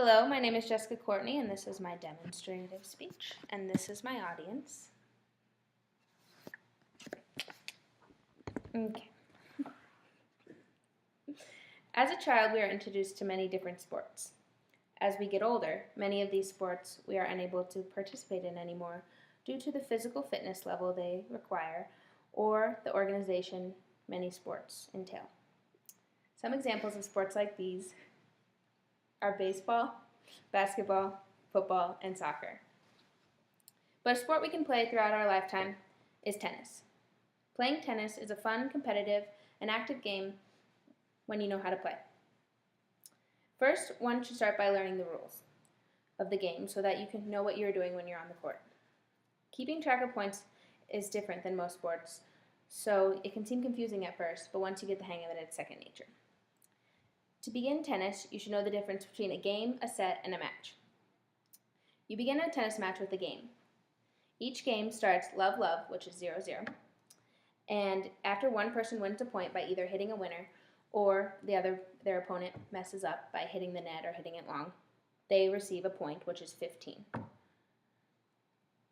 Hello, my name is Jessica Courtney, and this is my demonstrative speech, and this is my audience. Okay. As a child, we are introduced to many different sports. As we get older, many of these sports we are unable to participate in anymore due to the physical fitness level they require or the organization many sports entail. Some examples of sports like these are baseball, basketball, football, and soccer. But a sport we can play throughout our lifetime is tennis. Playing tennis is a fun, competitive, and active game when you know how to play. First, one should start by learning the rules of the game so that you can know what you're doing when you're on the court. Keeping track of points is different than most sports, so it can seem confusing at first, but once you get the hang of it, it's second nature. To begin tennis, you should know the difference between a game, a set, and a match. You begin a tennis match with a game. Each game starts love-love, which is 0-0, and after one person wins a point by either hitting a winner or their opponent messes up by hitting the net or hitting it long, they receive a point, which is 15.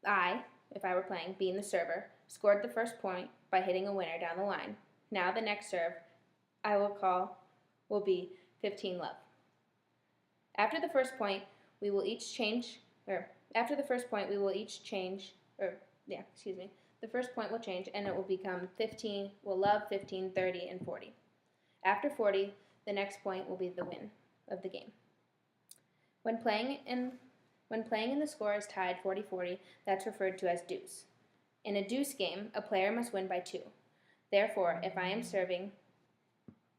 I, if I were playing, being the server, scored the first point by hitting a winner down the line. Now the next serve I will call will be 15 love. After the first point, we will each change, the first point will change and it will become 15, we'll love 15, 30, and 40. After 40, the next point will be the win of the game. When playing and the score is tied 40-40, that's referred to as deuce. In a deuce game, a player must win by 2. Therefore, if I am serving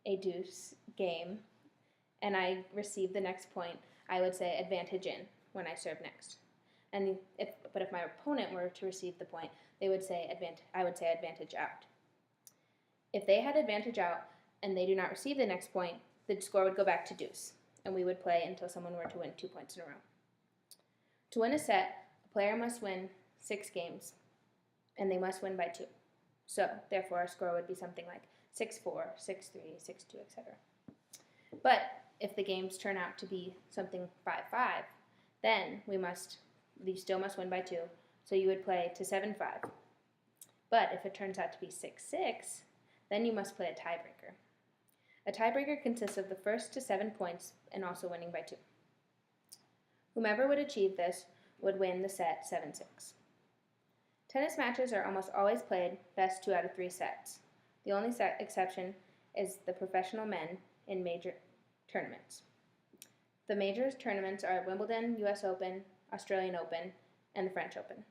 a deuce game and I receive the next point, I would say advantage in when I serve next. But if my opponent were to receive the point, I would say advantage out. If they had advantage out and they do not receive the next point, the score would go back to deuce, and we would play until someone were to win 2 points in a row. To win a set, a player must win 6 games, and they must win by 2. So, therefore, our score would be something like 6-4, 6-3, 6-2, etc. But if the games turn out to be something 5-5, then you still must win by 2, so you would play to 7-5. But if it turns out to be 6-6, then you must play a tiebreaker. A tiebreaker consists of the first to 7 points and also winning by 2. Whomever would achieve this would win the set 7-6. Tennis matches are almost always played best 2 out of 3 sets. The only exception is the professional men in major tournaments. The major tournaments are Wimbledon, US Open, Australian Open, and the French Open.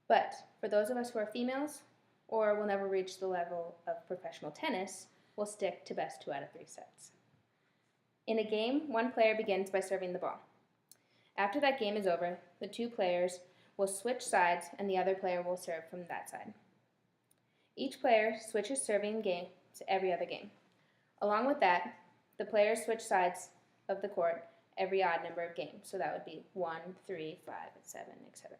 But for those of us who are females or will never reach the level of professional tennis, we'll stick to best 2 out of 3 sets. In a game, one player begins by serving the ball. After that game is over, the 2 players will switch sides and the other player will serve from that side. Each player switches serving games every other game. Along with that, the players switch sides of the court every odd number of games, so that would be 1, 3, 5, 7, etc.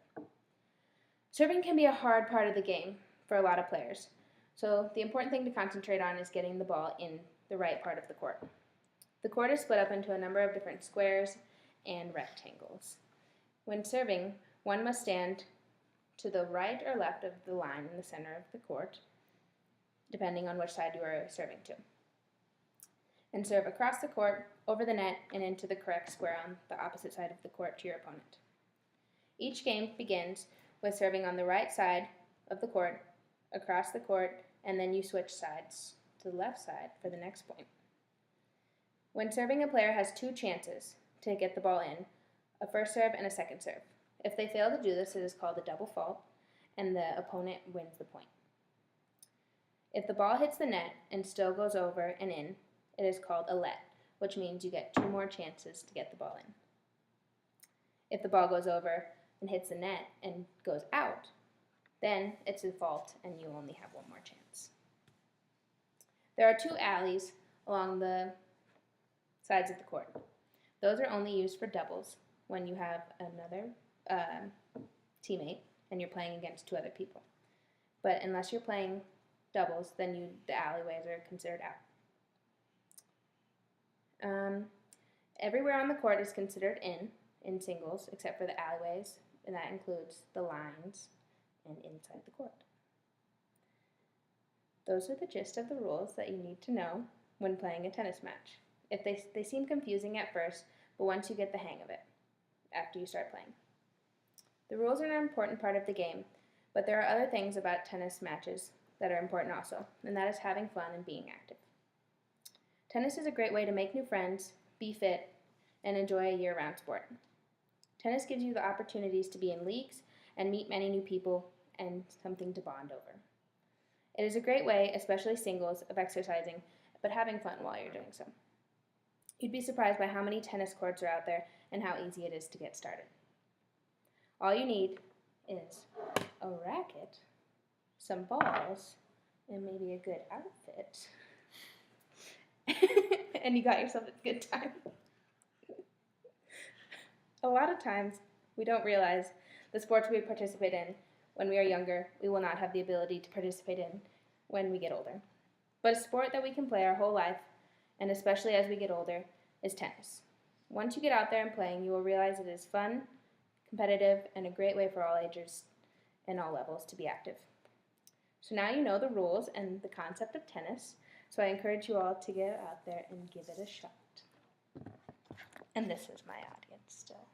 Serving can be a hard part of the game for a lot of players, so the important thing to concentrate on is getting the ball in the right part of the court. The court is split up into a number of different squares and rectangles. When serving, one must stand to the right or left of the line in the center of the court, depending on which side you are serving to, and serve across the court, over the net, and into the correct square on the opposite side of the court to your opponent. Each game begins with serving on the right side of the court, across the court, and then you switch sides to the left side for the next point. When serving, a player has 2 chances to get the ball in, a first serve and a second serve. If they fail to do this, it is called a double fault, and the opponent wins the point. If the ball hits the net and still goes over and in, it is called a let, which means you get 2 more chances to get the ball in. If the ball goes over and hits the net and goes out, then it's a fault and you only have 1 more chance. There are 2 alleys along the sides of the court. Those are only used for doubles when you have another teammate and you're playing against 2 other people. But unless you're playing doubles, then the alleyways are considered out. Everywhere on the court is considered in singles, except for the alleyways, and that includes the lines and inside the court. Those are the gist of the rules that you need to know when playing a tennis match. They seem confusing at first, but once you get the hang of it, after you start playing. The rules are an important part of the game, but there are other things about tennis matches that are important also, and that is having fun and being active. Tennis is a great way to make new friends, be fit, and enjoy a year-round sport. Tennis gives you the opportunities to be in leagues and meet many new people and something to bond over. It is a great way, especially singles, of exercising, but having fun while you're doing so. You'd be surprised by how many tennis courts are out there and how easy it is to get started. All you need is a racket, some balls, and maybe a good outfit. And you got yourself a good time. A lot of times, we don't realize the sports we participate in when we are younger, we will not have the ability to participate in when we get older. But a sport that we can play our whole life, and especially as we get older, is tennis. Once you get out there and playing, you will realize it is fun, competitive, and a great way for all ages and all levels to be active. So now you know the rules and the concept of tennis, so I encourage you all to get out there and give it a shot. And this is my audience still.